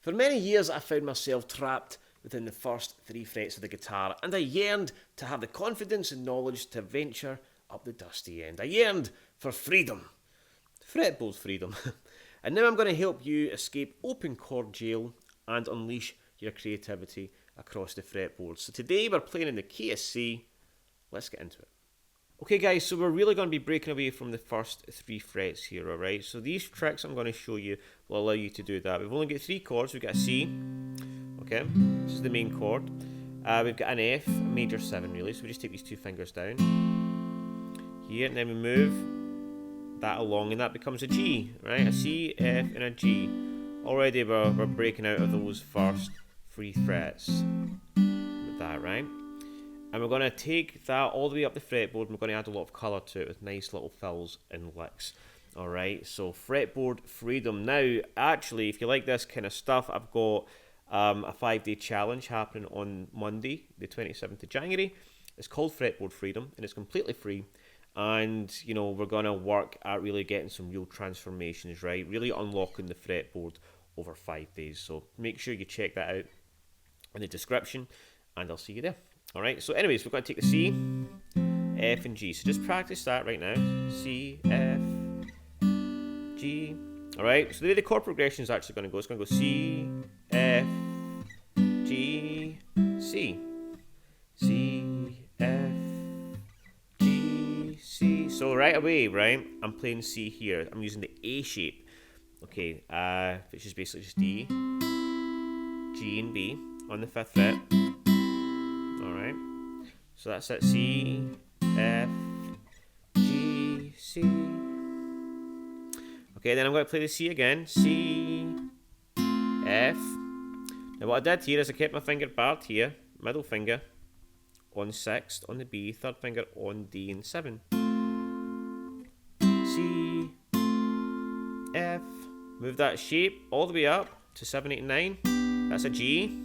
For many years, I found myself trapped within the first 3 frets of the guitar, and I yearned to have the confidence and knowledge to venture up the dusty end. I yearned for freedom. Fretboard freedom. And now I'm going to help you escape open chord jail and unleash your creativity across the fretboard. So today we're playing in the key of C. Let's get into it. Okay guys, so we're really going to be breaking away from the first 3 frets here, alright? So these tricks I'm going to show you will allow you to do that. We've only got 3 chords. We've got a C, okay? This is the main chord. We've got an F, a major 7 really, so we just take these 2 fingers down here, and then we move that along, and that becomes a G, right? A C, F, and a G. Already we're breaking out of those first 3 frets with that, right? And we're going to take that all the way up the fretboard, and we're going to add a lot of colour to it with nice little fills and licks. Alright, so fretboard freedom. Now, actually, if you like this kind of stuff, I've got a 5-day challenge happening on Monday, the 27th of January. It's called Fretboard Freedom, and it's completely free. And, you know, we're going to work at really getting some real transformations, right? Really unlocking the fretboard over 5 days. So make sure you check that out in the description, and I'll see you there. Alright, so anyways, we're going to take the C, F, and G. So just practice that right now. C, F, G. Alright, so the way the chord progression is actually going to go, it's going to go C, F, G, C. C, F, G, C. So right away, right, I'm playing C here. I'm using the A shape. Okay, which is basically just D, G, and B on the 5th fret. Alright, so that's it. C, F, G, C. Okay, then I'm going to play the C again. C, F. Now what I did here is I kept my finger barred here, middle finger on 6th on the B, 3rd finger on D and 7. C, F. Move that shape all the way up to 7, 8, and 9. That's a G.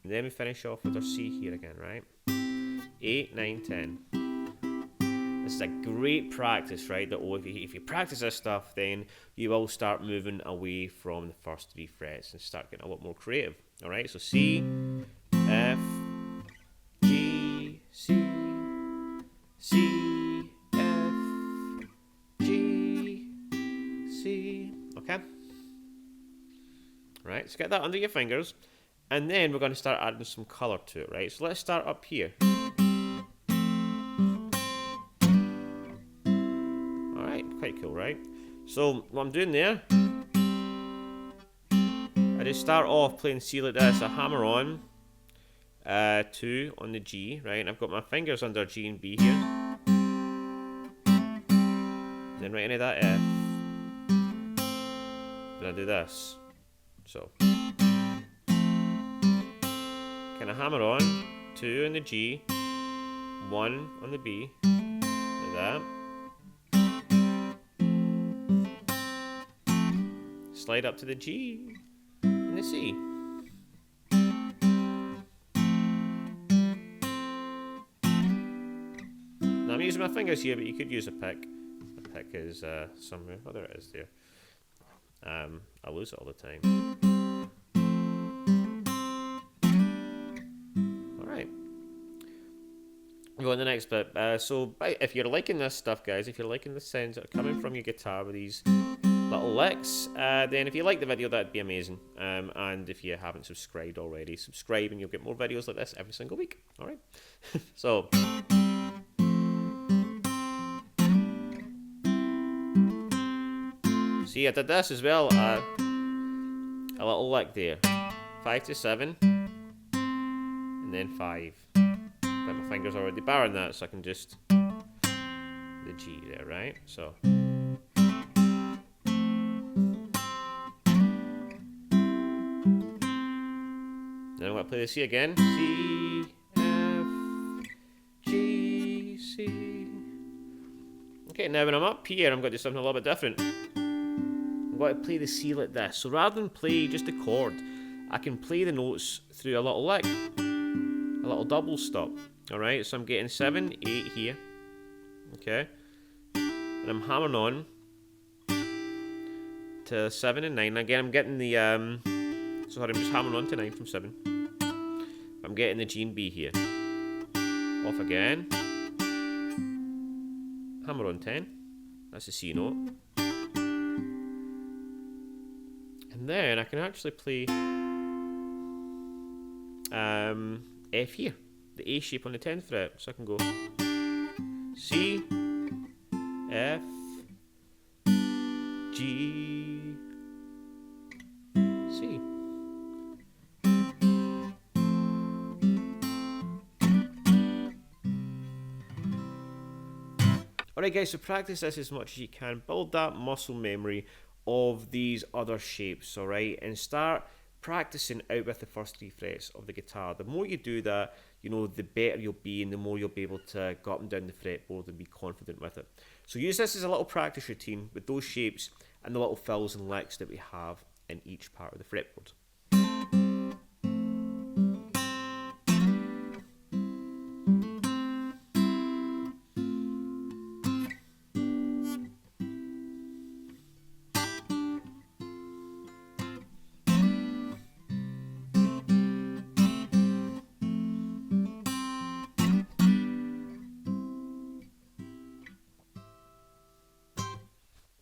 And then we finish off with our C here again, right? 8, 9, 10. This is a great practice, right? That if you practice this stuff, then you will start moving away from the first 3 frets and start getting a lot more creative. Alright, so C, F, G, C, C, F, G, C. Okay? Right, so get that under your fingers. And then we're going to start adding some colour to it, right? So let's start up here. Alright, quite cool, right? So what I'm doing there, I just start off playing C like this. I hammer on 2 on the G, right? And I've got my fingers under G and B here. And then right into that F. Then I do this. So kind of hammer on 2 on the G, 1 on the B, like that. Slide up to the G and the C. Now I'm using my fingers here, but you could use a pick. A pick is somewhere. Oh, there it is there. I lose it all the time. Go on the next bit. So if you're liking this stuff, guys, if you're liking the sounds that are coming from your guitar with these little licks, then if you like the video, that'd be amazing. And if you haven't subscribed already, subscribe and you'll get more videos like this every single week. Alright? So see, I did this as well. A little lick there. 5 to 7. And then 5. But my fingers are already barring that, so I can just the G there, right? So then I'm going to play the C again. C, F, G, C. Okay, now when I'm up here, I'm going to do something a little bit different. I'm going to play the C like this. So rather than play just a chord, I can play the notes through a little lick, a little double stop. Alright, so I'm getting 7, 8 here. Okay. And I'm hammering on to 7 and 9. Again, I'm getting the, sorry, I'm just hammering on to 9 from 7. I'm getting the G and B here. Off again. Hammer on 10. That's a C note. And then I can actually play F here, the A shape on the 10th fret. So I can go C, F, G, C. Alright guys, so practice this as much as you can. Build that muscle memory of these other shapes, alright? And start practicing out with the first 3 frets of the guitar. The more you do that, you know, the better you'll be and the more you'll be able to go up and down the fretboard and be confident with it. So use this as a little practice routine with those shapes and the little fills and licks that we have in each part of the fretboard.